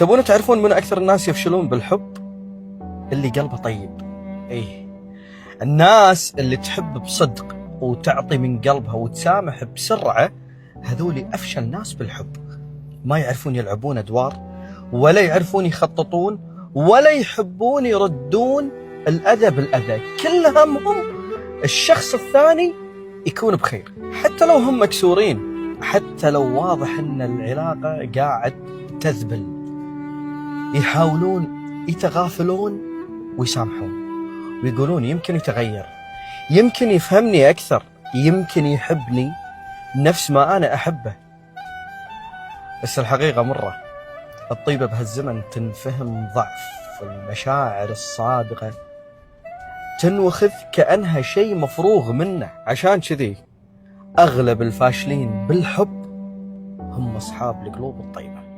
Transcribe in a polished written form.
تبون تعرفون من أكثر الناس يفشلون بالحب؟ اللي قلبه طيب. إيه، الناس اللي تحب بصدق وتعطي من قلبها وتسامح بسرعة، هذول أفشل ناس بالحب. ما يعرفون يلعبون أدوار، ولا يعرفون يخططون، ولا يحبون يردون الأذى بالأذى. كل همهم الشخص الثاني يكون بخير، حتى لو هم مكسورين، حتى لو واضح أن العلاقة قاعد تذبل. يحاولون يتغافلون ويسامحون ويقولون يمكن يتغير، يمكن يفهمني أكثر، يمكن يحبني نفس ما أنا أحبه. بس الحقيقة مرة، الطيبة بهالزمن تنفهم ضعف، والمشاعر الصادقة تنوخذ كأنها شيء مفروغ منه. عشان كذي أغلب الفاشلين بالحب هم أصحاب القلوب الطيبة.